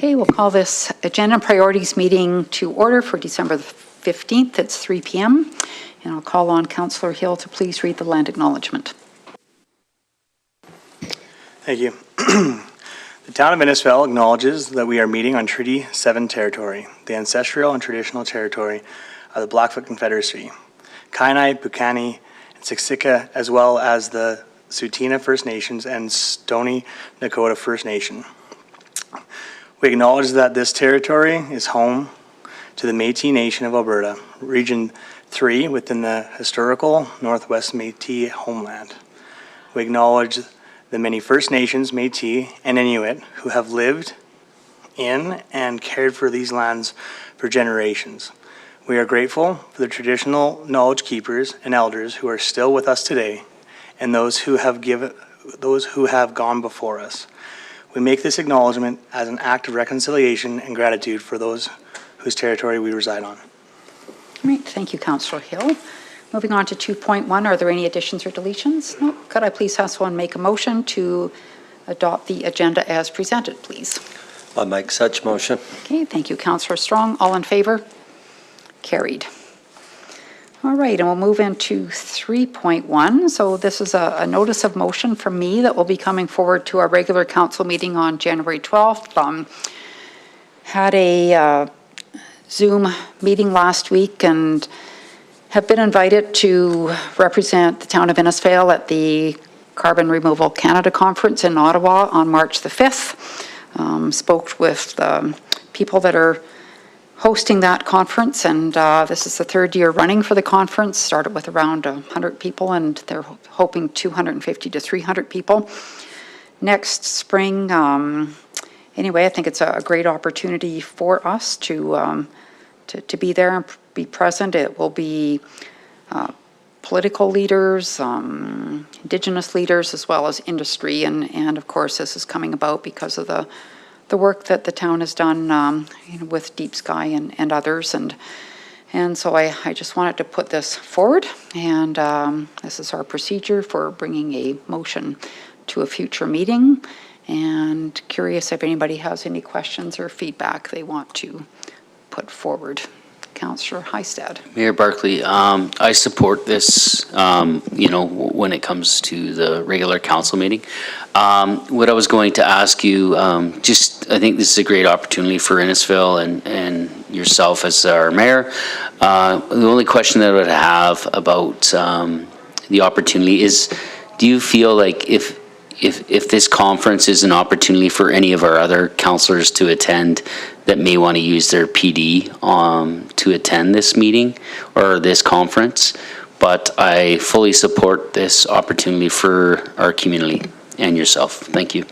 Okay, we'll call this Agenda and Priorities meeting to order for December the 15th. It's 3 p.m. And I'll call on Councillor Hill to please read the land acknowledgement. Thank you. The town of Innisfail acknowledges that we are meeting on Treaty 7 territory, the ancestral and traditional territory of the Blackfoot Confederacy, Kainai, Pukani, and Siksika, as well as the Tsuut'ina First Nations and Stoney Nakoda First Nation. We acknowledge that this territory is home to the Métis Nation of Alberta, Region 3 within the historical Northwest Métis homeland. We acknowledge the many First Nations, Métis, and Inuit who have lived in and cared for these lands for generations. We are grateful for the traditional knowledge keepers and elders who are still with us today, and those who have gone before us. We make this acknowledgement as an act of reconciliation and gratitude for those whose territory we reside on. All right, thank you, Councillor Hill. Moving on to 2.1, are there any additions or deletions? No. Could I please have someone make a motion to adopt the agenda as presented, please? I make such motion. Okay, thank you, Councillor Strong. All in favor? Carried. All right, and we'll move into 3.1. So this is a notice of motion from me that will be coming forward to our regular council meeting on January 12th. Had a Zoom meeting last week and have been invited to represent the town of Innisfail at the Carbon Removal Canada Conference in Ottawa on March the 5th. Spoke with people that are hosting that conference, and this is the third year running for the conference. Started with around 100 people, and they're hoping 250 to 300 people next spring. Anyway, I think it's a great opportunity for us to be there and be present. It will be political leaders, Indigenous leaders, as well as industry, and of course this is coming about because of the work that the town has done with Deep Sky and others, and so I just wanted to put this forward, and this is our procedure for bringing a motion to a future meeting, and curious if anybody has any questions or feedback they want to put forward. Councillor Heistad. Mayor Barclay, I support this, when it comes to the regular council meeting. What I was going to ask you, I think this is a great opportunity for Innisfail and yourself as our mayor. The only question that I would have about the opportunity is, do you feel like if this conference is an opportunity for any of our other councillors to attend that may want to use their PD to attend this meeting or this conference, but I fully support this opportunity for our community and yourself. Thank you.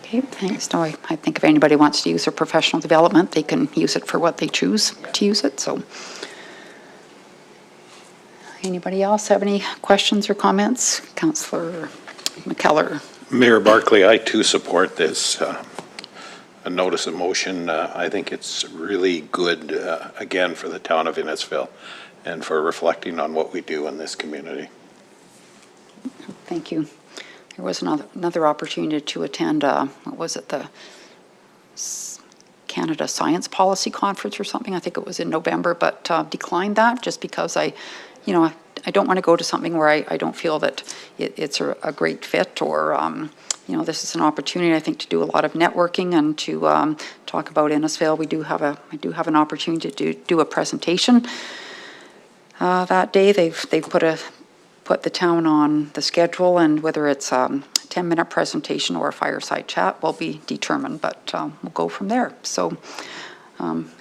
Okay, thanks. No, I think if anybody wants to use their professional development, they can use it for what they choose to use it. So, anybody else have any questions or comments? Councillor McKellar. Mayor Barclay, I too support this a notice of motion. I think it's really good, again, for the town of Innisfail and for reflecting on what we do in this community. Thank you. There was another opportunity to attend, what was it, the Canada Science Policy Conference or something. I think it was in November, but declined that just because I don't want to go to something where I don't feel that it's a great fit, or this is an opportunity, I think, to do a lot of networking and to talk about Innisfail. I do have an opportunity to do a presentation that day. They've put the town on the schedule, and whether it's a 10-minute presentation or a fireside chat will be determined, but we'll go from there. So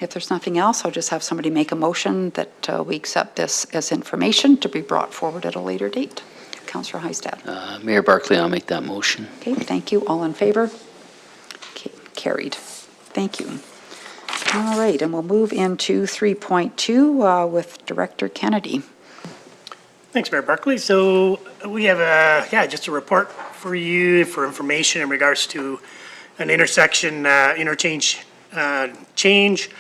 if there's nothing else, I'll just have somebody make a motion that we accept this as information to be brought forward at a later date. Councillor Heistad. Mayor Barclay, I'll make that motion. Okay, thank you. All in favor? Okay, carried. Thank you. All right, and we'll move into 3.2 with Director Kennedy. Thanks, Mayor Barclay. So we have just a report for you for information in regards to an intersection interchange change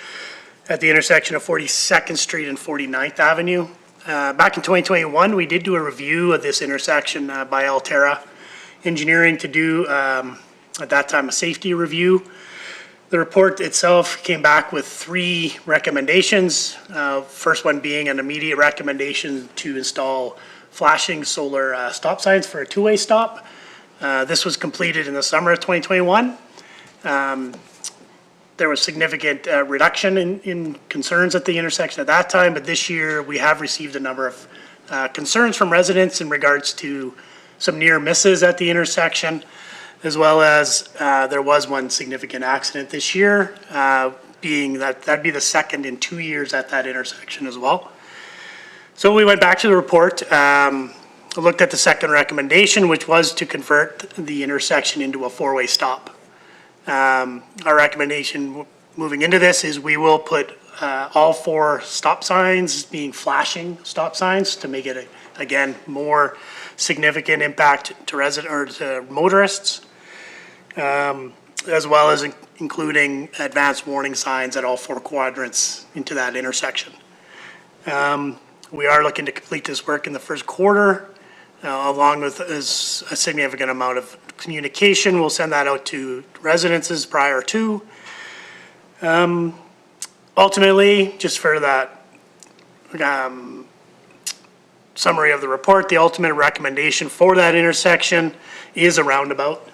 at the intersection of 42nd Street and 49th Avenue. Back in 2021, we did do a review of this intersection by Altera Engineering to do, at that time, a safety review. The report itself came back with 3 recommendations. First one being an immediate recommendation to install flashing solar stop signs for a two-way stop. This was completed in the summer of 2021. There was significant reduction in concerns at the intersection at that time, but this year we have received a number of concerns from residents in regards to some near misses at the intersection, as well as there was one significant accident this year, being that'd be the second in 2 years at that intersection as well. So we went back to the report, looked at the second recommendation, which was to convert the intersection into a 4-way stop. Our recommendation moving into this is we will put all 4 stop signs being flashing stop signs to make it, again, more significant impact to to motorists, as well as including advanced warning signs at all 4 quadrants into that intersection. We are looking to complete this work in the first quarter, along with a significant amount of communication. We'll send that out to residences prior to. Ultimately, just for that summary of the report, the ultimate recommendation for that intersection is a roundabout.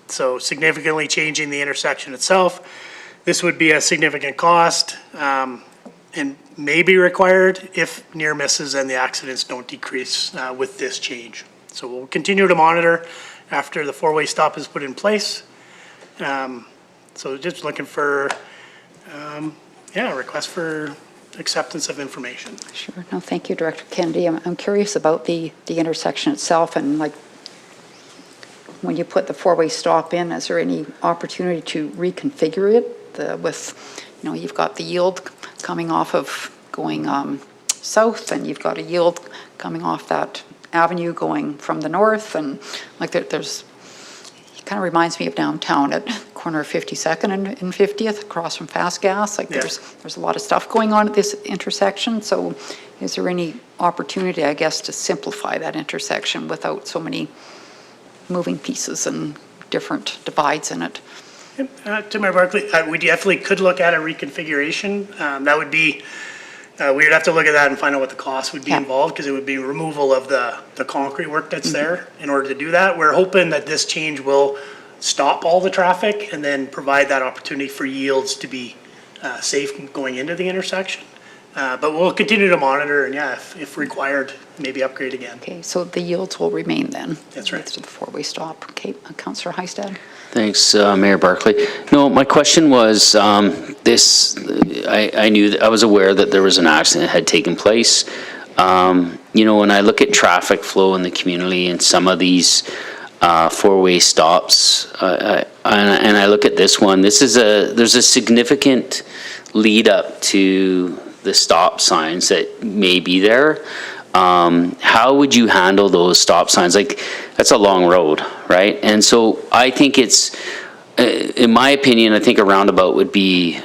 So significantly changing the intersection itself. This would be a significant cost and may be required if near misses and the accidents don't decrease with this change. So we'll continue to monitor after the 4-way stop is put in place. So just looking for, a request for acceptance of information. Sure. No, thank you, Director Kennedy. I'm curious about the intersection itself, and like when you put the 4-way stop in, is there any opportunity to reconfigure it with, you've got the yield coming off of going south, and you've got a yield coming off that avenue going from the north, and like there's, it kind of reminds me of downtown at corner of 52nd and 50th across from Fast Gas. Like there's a lot of stuff going on at this intersection. So is there any opportunity, I guess, to simplify that intersection without so many moving pieces and different divides in it? To Mayor Barclay, we definitely could look at a reconfiguration. That would be, we would have to look at that and find out what the cost would be involved, because it would be removal of the concrete work that's there in order to do that. We're hoping that this change will stop all the traffic and then provide that opportunity for yields to be safe going into the intersection. But we'll continue to monitor and if required, maybe upgrade again. Okay, so the yields will remain then? That's right. To the 4-way stop. Okay, Councillor Heistad? Thanks, Mayor Barclay. No, my question was I knew that I was aware that there was an accident that had taken place. When I look at traffic flow in the community and some of these 4-way stops, and I look at this one, there's a significant lead up to the stop signs that may be there. How would you handle those stop signs? Like, that's a long road, right? And so I think it's, in my opinion, I think a roundabout would be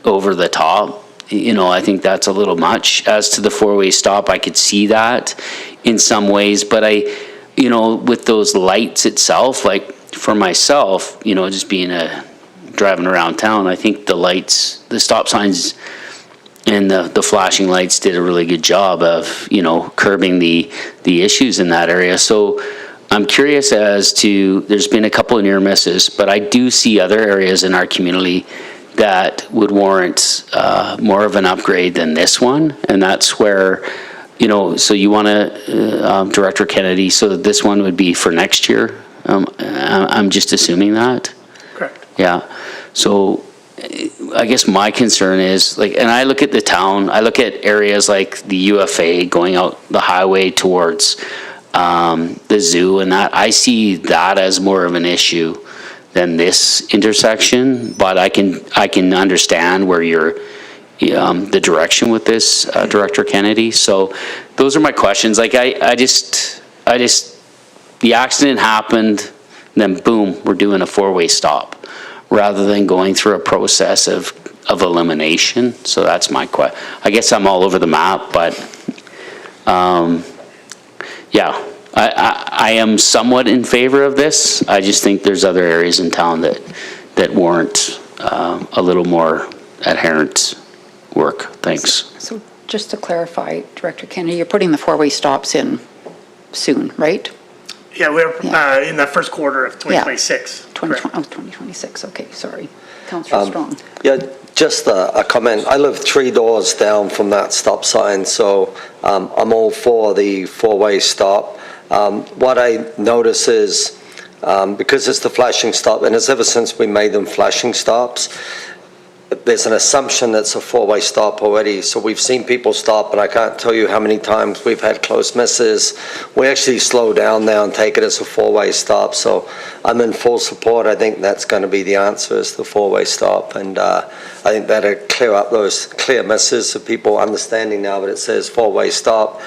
over the top. I think that's a little much. As to the 4-way stop, I could see that in some ways, but with those lights itself, like for myself, just being driving around town, I think the lights, the stop signs and the flashing lights did a really good job of, curbing the issues in that area. So I'm curious as to, there's been a couple of near misses, but I do see other areas in our community that would warrant more of an upgrade than this one. And that's where, so you want to, Director Kennedy, so this one would be for next year? I'm just assuming that? Correct. Yeah. So I guess my concern is, and I look at the town, I look at areas like the UFA going out the highway towards the zoo and that. I see that as more of an issue than this intersection, but I can understand where you're, the direction with this, Director Kennedy. So those are my questions. I just, the accident happened, then boom, we're doing a 4-way stop, rather than going through a process of elimination. So that's my question. I guess I'm all over the map, but I am somewhat in favor of this. I just think there's other areas in town that warrant a little more adherent work. Thanks. So just to clarify, Director Kennedy, you're putting the four-way stops in soon, right? Yeah, we're Yeah. in the first quarter of 2026. 2026, okay, sorry. Councillor Strong. Yeah, just a comment. I live 3 doors down from that stop sign, so I'm all for the four-way stop. What I notice is, because it's the flashing stop, and it's ever since we made them flashing stops, there's an assumption that's a four-way stop already. So we've seen people stop, and I can't tell you how many times we've had close misses. We actually slow down now and take it as a four-way stop. So I'm in full support. I think that's going to be the answer, is the four-way stop. And I think that'll clear up those clear misses of people understanding now that it says four-way stop.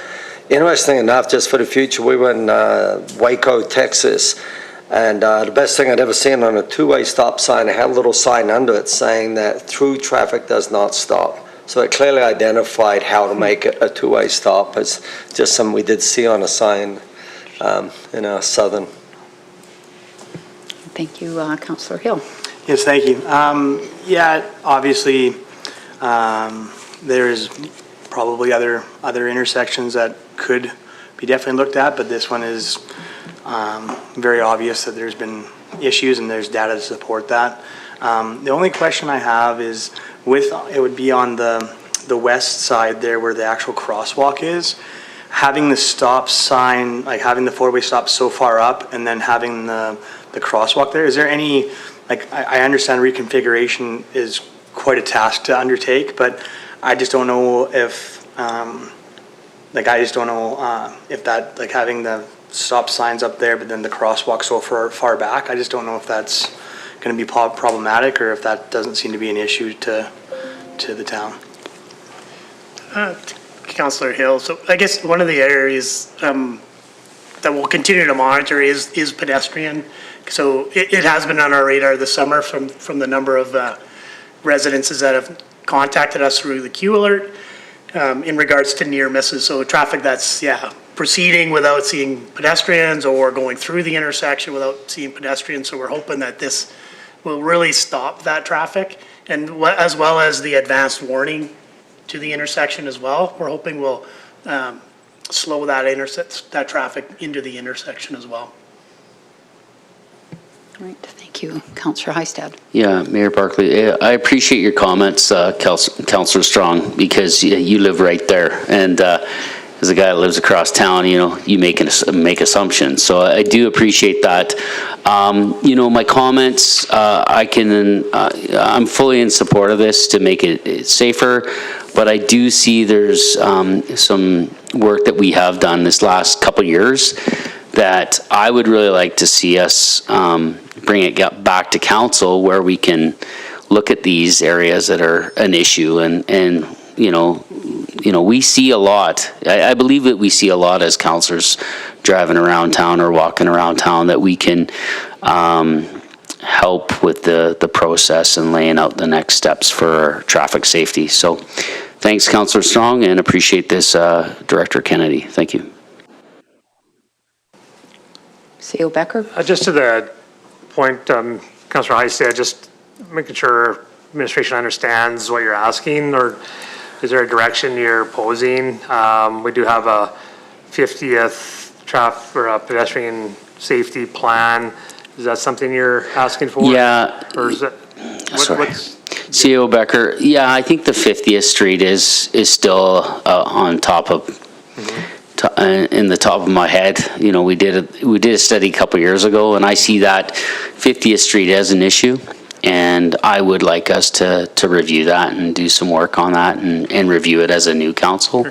Interesting enough, just for the future, we were in Waco, Texas, and the best thing I'd ever seen on a two-way stop sign, it had a little sign under it saying that through traffic does not stop. So it clearly identified how to make it a two-way stop. It's just something we did see on a sign in our southern. Thank you, Councillor Hill. Yes, thank you. Yeah, obviously, there's probably other intersections that could be definitely looked at, but this one is very obvious that there's been issues and there's data to support that. The only question I have is it would be on the west side there where the actual crosswalk is, having the stop sign, like having the four-way stop so far up and then having the crosswalk there. Is there any, like, I understand reconfiguration is quite a task to undertake, but I just don't know if, if that, like having the stop signs up there, but then the crosswalk so far back, I just don't know if that's going to be problematic or if that doesn't seem to be an issue to the town. Councillor Hill, so I guess one of the areas that we'll continue to monitor is pedestrian. So it has been on our radar this summer from the number of residences that have contacted us through the Q alert in regards to near misses. So traffic that's, proceeding without seeing pedestrians or going through the intersection without seeing pedestrians. So we're hoping that this will really stop that traffic, and as well as the advanced warning to the intersection as well. We're hoping we'll slow that traffic into the intersection as well. Right, thank you. Councillor Heistad. Yeah, Mayor Barclay, I appreciate your comments, Councillor Strong, because you live right there, and as a guy that lives across town, you make assumptions. So I do appreciate that. My comments, I'm fully in support of this to make it safer, but I do see there's some work that we have done this last couple years that I would really like to see us bring it back to council, where we can look at these areas that are an issue, and we see a lot. I believe that we see a lot as councillors driving around town or walking around town, that we can help with the process and laying out the next steps for traffic safety. So thanks, Councillor Strong, and appreciate this, Director Kennedy. Thank you. CEO Becker. Just to the point, Councillor Heistad, just making sure administration understands what you're asking, or is there a direction you're posing? We do have a 50th pedestrian safety plan. Is that something you're asking for? Yeah. Or is it? CEO Becker, yeah, I think the 50th Street is still on top of, in the top of my head. We did a study a couple years ago, and I see that 50th Street as an issue. And I would like us to review that and do some work on that and review it as a new council.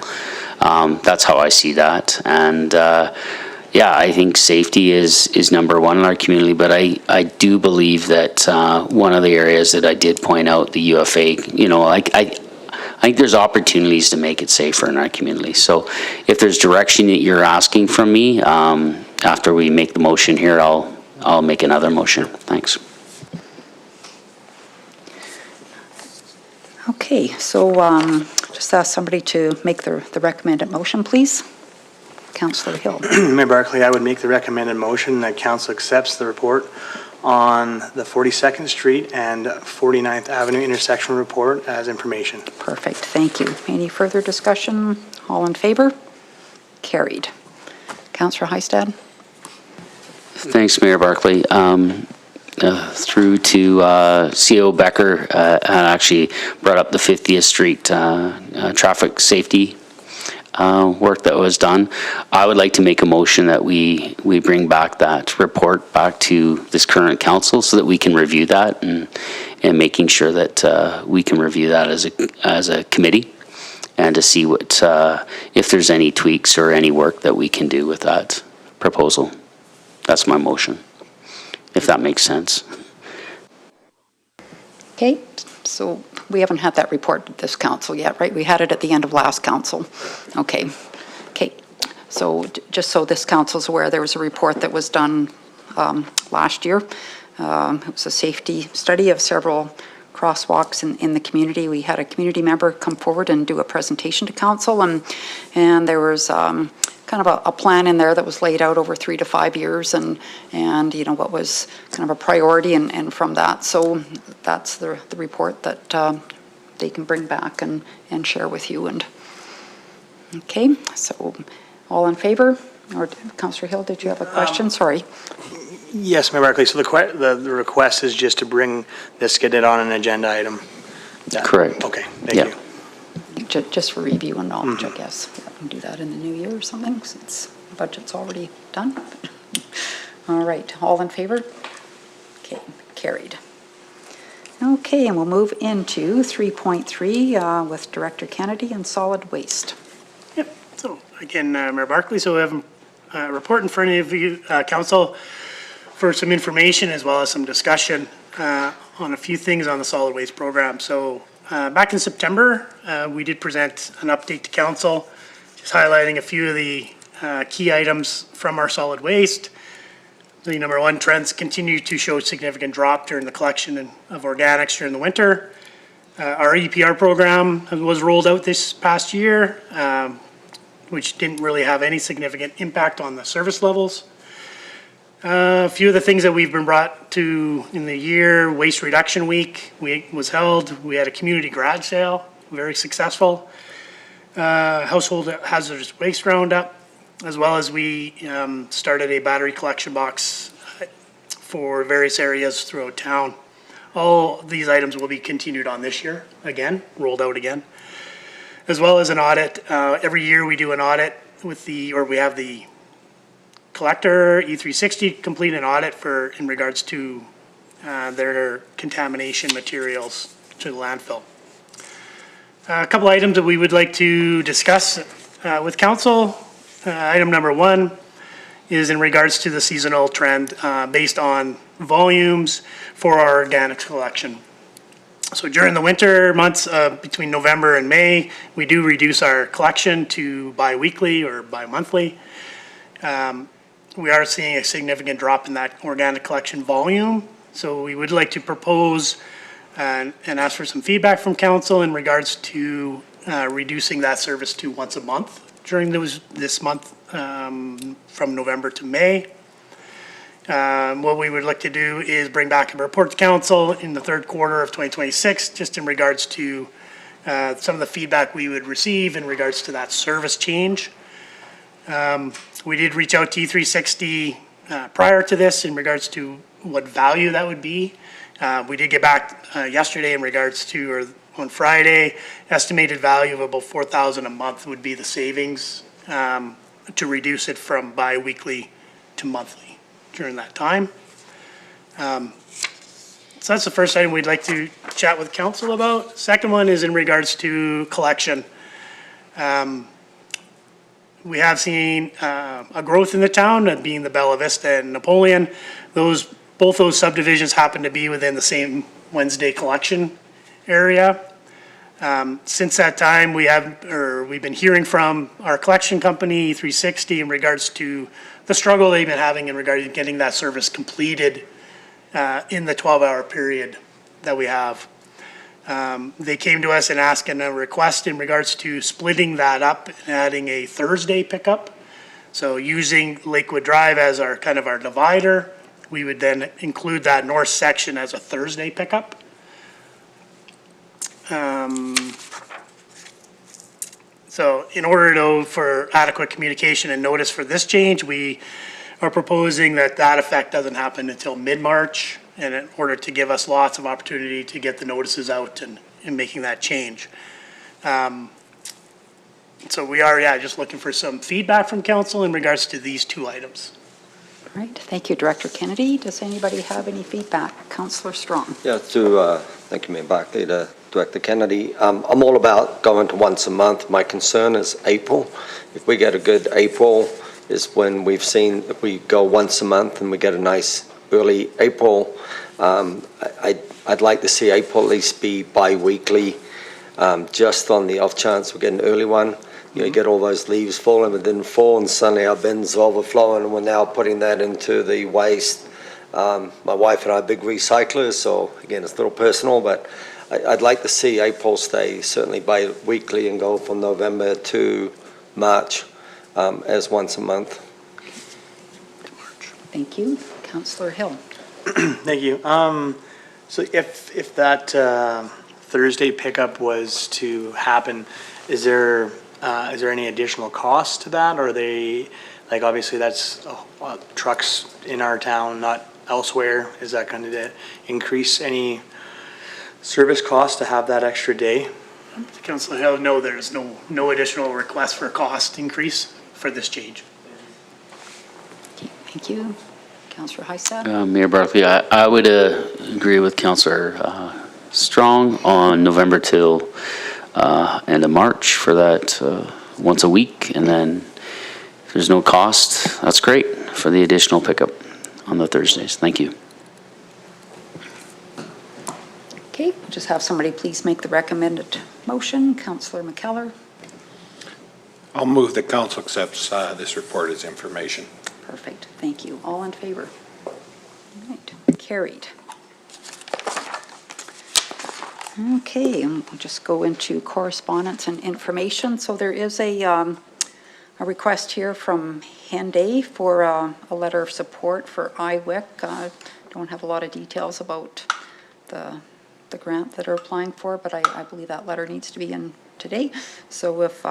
That's how I see that. And I think safety is number one in our community, but I do believe that one of the areas that I did point out, the UFA, I think there's opportunities to make it safer in our community. So if there's direction that you're asking from me, after we make the motion here, I'll make another motion. Thanks. Okay, so just ask somebody to make the recommended motion, please. Councillor Hill. Mayor Barclay, I would make the recommended motion that council accepts the report on the 42nd Street and 49th Avenue intersection report as information. Perfect, thank you. Any further discussion? All in favor? Carried. Councillor Heistad? Thanks, Mayor Barclay. Through to CO Becker, actually brought up the 50th Street traffic safety work that was done. I would like to make a motion that we bring back that report back to this current council so that we can review that and making sure that we can review that as a committee and to see what if there's any tweaks or any work that we can do with that proposal. That's my motion, if that makes sense. Okay, so we haven't had that report at this council yet, right? We had it at the end of last council. Okay. So just so this council's aware, there was a report that was done last year. It was a safety study of several crosswalks in the community. We had a community member come forward and do a presentation to council, and there was kind of a plan in there that was laid out over 3 to 5 years, and you know what was kind of a priority, and from that, so that's the report that they can bring back and share with you. And okay, so all in favor? Or Councillor Hill, did you have a question? Sorry. Yes, Mayor Barclay. So the request is just to bring this, get it on an agenda item. Correct. Okay, thank Yeah. you. Just for review and knowledge, I guess. We can do that in the new year or something, since the budget's already done. All right, all in favor? Okay, carried. Okay, and we'll move into 3.3 with Director Kennedy and solid waste. Yep, so again, Mayor Barclay, so we have a report in front of you, council, for some information as well as some discussion on a few things on the solid waste program. So back in September, we did present an update to council, just highlighting a few of the key items from our solid waste. The number one, trends continue to show significant drop during the collection of organics during the winter. Our EPR program was rolled out this past year, which didn't really have any significant impact on the service levels. A few of the things that we've been brought to in the year: Waste Reduction Week was held. We had a community garage sale, very successful. Household hazardous waste roundup, as well as we started a battery collection box for various areas throughout town. All these items will be continued on this year, again, rolled out again. As well as an audit. Every year we do an audit with we have the collector, E360, complete an audit in regards to their contamination materials to the landfill. A couple items that we would like to discuss with council. Item number one is in regards to the seasonal trend based on volumes for our organics collection. So during the winter months between November and May, we do reduce our collection to bi-weekly or bi-monthly. We are seeing a significant drop in that organic collection volume. So we would like to propose and ask for some feedback from council in regards to reducing that service to once a month during this month from November to May. What we would like to do is bring back a report to council in the third quarter of 2026, just in regards to some of the feedback we would receive in regards to that service change. We did reach out to E360 prior to this in regards to what value that would be. We did get back yesterday in regards to, or on Friday, estimated value of about $4,000 a month would be the savings to reduce it from bi-weekly to monthly during that time. So that's the first item we'd like to chat with council about. Second one is in regards to collection. We have seen a growth in the town, being the Bella Vista and Napoleon. Both those subdivisions happen to be within the same Wednesday collection area. Since that time, we've been hearing from our collection company, 360, in regards to the struggle they've been having in regard to getting that service completed in the 12-hour period that we have. They came to us and asked a request in regards to splitting that up and adding a Thursday pickup. So using Lakewood Drive as our kind of our divider, we would then include that north section as a Thursday pickup. So in order though for adequate communication and notice for this change, we are proposing that that effect doesn't happen until mid-March, and in order to give us lots of opportunity to get the notices out and making that change. So we are, just looking for some feedback from council in regards to these two items. All right, thank you, Director Kennedy. Does anybody have any feedback? Councillor Strong. Yeah, thank you, Mayor Barclay, to Director Kennedy. I'm all about going to once a month. My concern is April. If we get a good April is when we've seen, if we go once a month and we get a nice early April, I'd like to see April at least be bi-weekly, just on the off chance we get an early one. You know, you get all those leaves falling, but didn't fall, and suddenly our bins are overflowing, and we're now putting that into the waste. My wife and I are big recyclers, so again, it's a little personal, but I'd like to see April stay certainly bi-weekly and go from November to March as once a month. Thank you. Councillor Hill. Thank you. So if that Thursday pickup was to happen, is there any additional cost to that? Or are they, like, obviously that's trucks in our town, not elsewhere. Is that going to increase any service cost to have that extra day? Councillor Hill, no, there's no additional request for cost increase for this change. Okay, thank you. Councillor Heistad. Mayor Barclay, I would agree with Councillor Strong on November till end of March for that once a week, and then if there's no cost, that's great for the additional pickup on the Thursdays. Thank you. Okay, just have somebody please make the recommended motion. Councillor McKellar. I'll move that council accepts this report as information. Perfect, thank you. All in favor? All right, carried. Okay, and we'll just go into correspondence and information. So there is a request here from Henday for a letter of support for IWIC. Don't have a lot of details about the grant that are applying for, but I believe that letter needs to be in today. So if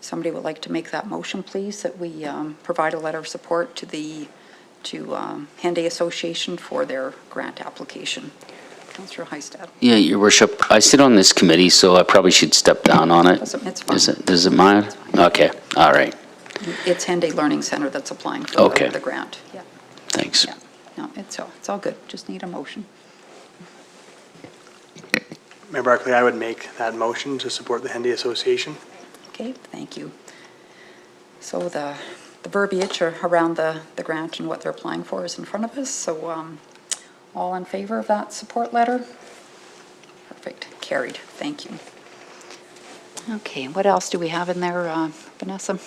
somebody would like to make that motion, please, that we provide a letter of support to Henday Association for their grant application. Councillor Heistad. Yeah, Your Worship, I sit on this committee, so I probably should step down on it. It's fine. Does it matter? Okay, all right, It's Henday Learning Center that's applying for Okay. the grant. Yeah, thanks. yeah. No, it's all good. Just need a motion. Mayor Barclay, I would make that motion to support the Henday Association. Okay, thank you. So the verbiage around the grant and what they're applying for is in front of us. So all in favor of that support letter? Perfect, carried. Thank you. Okay, what else do we have in there, Vanessa?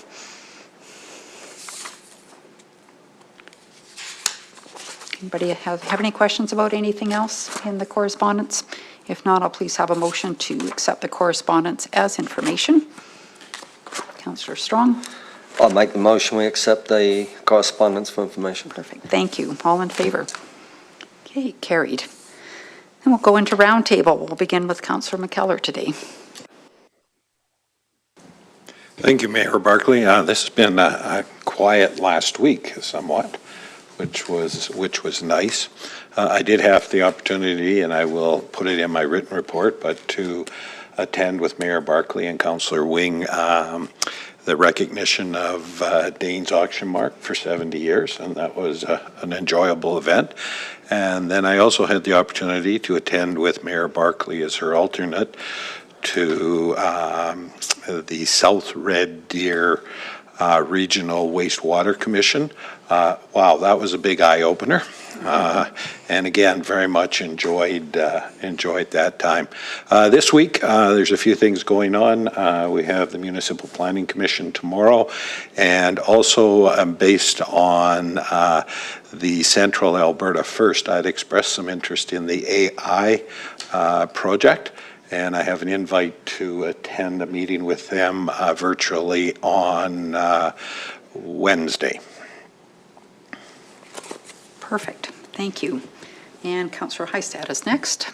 Anybody have any questions about anything else in the correspondence? If not, I'll please have a motion to accept the correspondence as information. Councillor Strong. I'll make the motion, we accept the correspondence for information. Perfect, thank you. All in favor? Okay, carried. Then we'll go into roundtable. We'll begin with Councillor McKellar today. Thank you, Mayor Barclay. This has been a quiet last week, somewhat, which was nice. I did have the opportunity, and I will put it in my written report, but to attend with Mayor Barclay and Councillor Wing the recognition of Dane's Auction Mark for 70 years, and that was an enjoyable event. And then I also had the opportunity to attend with Mayor Barclay as her alternate to the South Red Deer Regional Wastewater Commission. Wow, that was a big eye-opener. And again, very much enjoyed that time. This week, there's a few things going on. We have the Municipal Planning Commission tomorrow, and also based on the Central Alberta First, I'd expressed some interest in the AI project, and I have an invite to attend a meeting with them virtually on Wednesday. Perfect, thank you. And Councillor Heistad is next.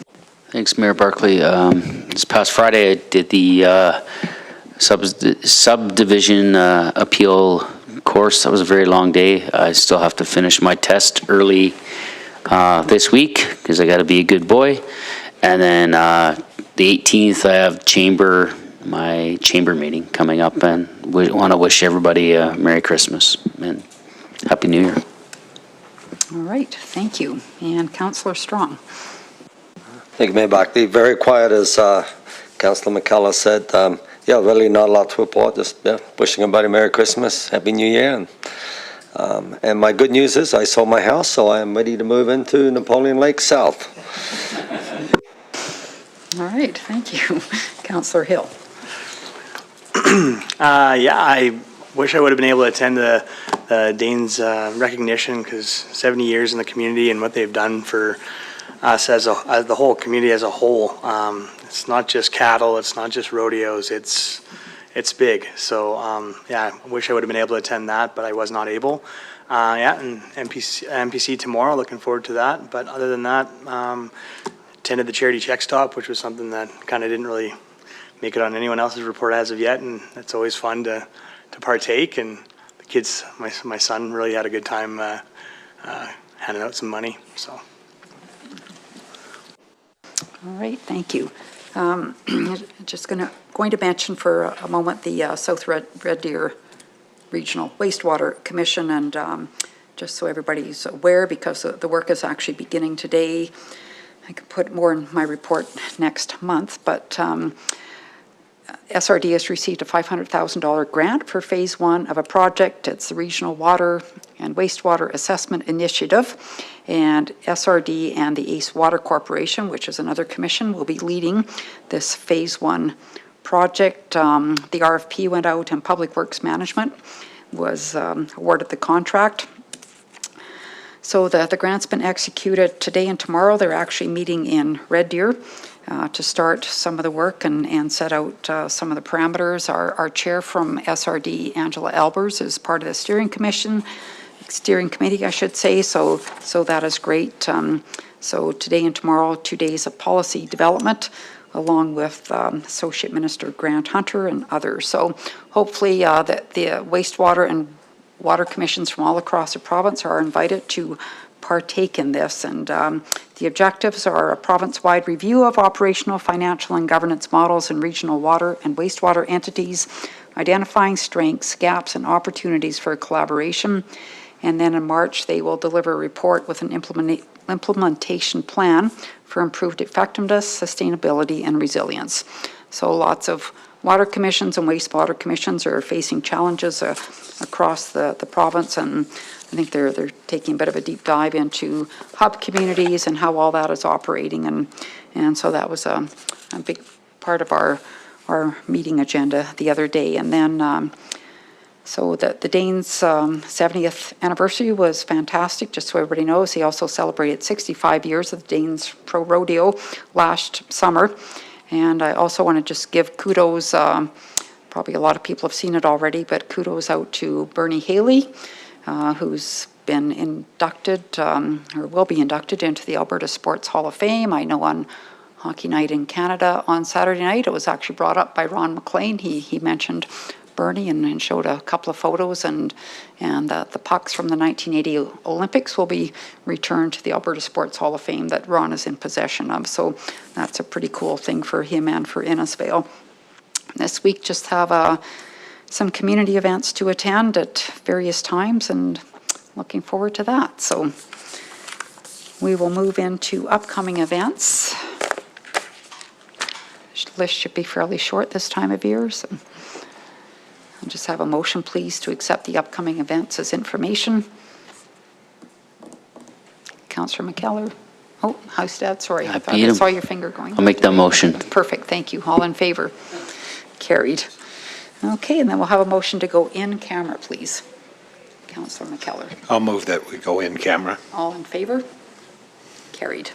Thanks, Mayor Barclay. This past Friday, I did the subdivision appeal course. That was a very long day. I still have to finish my test early this week because I got to be a good boy. And then the 18th, I have my chamber meeting coming up, and we want to wish everybody a Merry Christmas and Happy New Year. All right, thank you. And Councillor Strong. Thank you, Mayor Barclay. Very quiet, as Councillor McKellar said. Yeah, really not a lot to report. Just wishing everybody Merry Christmas, Happy New Year. And my good news is I sold my house, so I am ready to move into Napoleon Lake South. All right, thank you. Councillor Hill. Yeah, I wish I would have been able to attend the Danes recognition, because 70 years in the community and what they've done for us as the whole community as a whole. It's not just cattle, it's not just rodeos, it's big. So yeah, I wish I would have been able to attend that, but I was not able. Yeah, and MPC tomorrow, looking forward to that. But other than that, attended the charity check stop, which was something that kind of didn't really make it on anyone else's report as of yet, and it's always fun to partake. And the kids, my son really had a good time handing out some money. So. All right, thank you. Just going to mention for a moment the South Red Deer Regional Wastewater Commission, and just so everybody's aware, because the work is actually beginning today. I could put more in my report next month, but SRD has received a $500,000 grant for phase 1 of a project. It's the Regional Water and Wastewater Assessment Initiative, and SRD and the ACE Water Corporation, which is another commission, will be leading this phase 1 project. The RFP went out, and Public Works Management was awarded the contract. So the grant's been executed today and tomorrow. They're actually meeting in Red Deer to start some of the work and set out some of the parameters. Our chair from SRD, Angela Albers, is part of the steering committee, I should say. So that is great. So today and tomorrow, 2 days of policy development, along with Associate Minister Grant Hunter and others. So hopefully the wastewater and water commissions from all across the province are invited to partake in this, and the objectives are a province-wide review of operational, financial, and governance models in regional water and wastewater entities, identifying strengths, gaps, and opportunities for collaboration. And then in March, they will deliver a report with an implementation plan for improved effectiveness, sustainability, and resilience. So lots of water commissions and wastewater commissions are facing challenges across the province, and I think they're taking a bit of a deep dive into hub communities and how all that is operating, and so that was a big part of our meeting agenda the other day. And then so the Danes' 70th anniversary was fantastic. Just so everybody knows, they also celebrated 65 years of the Danes Pro Rodeo last summer. And I also want to just give kudos, probably a lot of people have seen it already, but kudos out to Bernie Haley, who's been inducted, or will be inducted into the Alberta Sports Hall of Fame. I know on Hockey Night in Canada on Saturday night, it was actually brought up by Ron McLean. He mentioned Bernie and showed a couple of photos, and the pucks from the 1980 Olympics will be returned to the Alberta Sports Hall of Fame that Ron is in possession of. So that's a pretty cool thing for him and for Innisfail. This week, just have some community events to attend at various times, and looking forward to that. So we will move into upcoming events. The list should be fairly short this time of year, so I'll just have a motion, please, to accept the upcoming events as information. Councillor McKellar. Oh, Heistad, sorry. I thought I saw your finger going. I'll make that motion. Perfect, thank you. All in favor? Carried. Okay, and then we'll have a motion to go in camera, please. Councillor McKellar. I'll move that we go in camera. All in favor? Carried.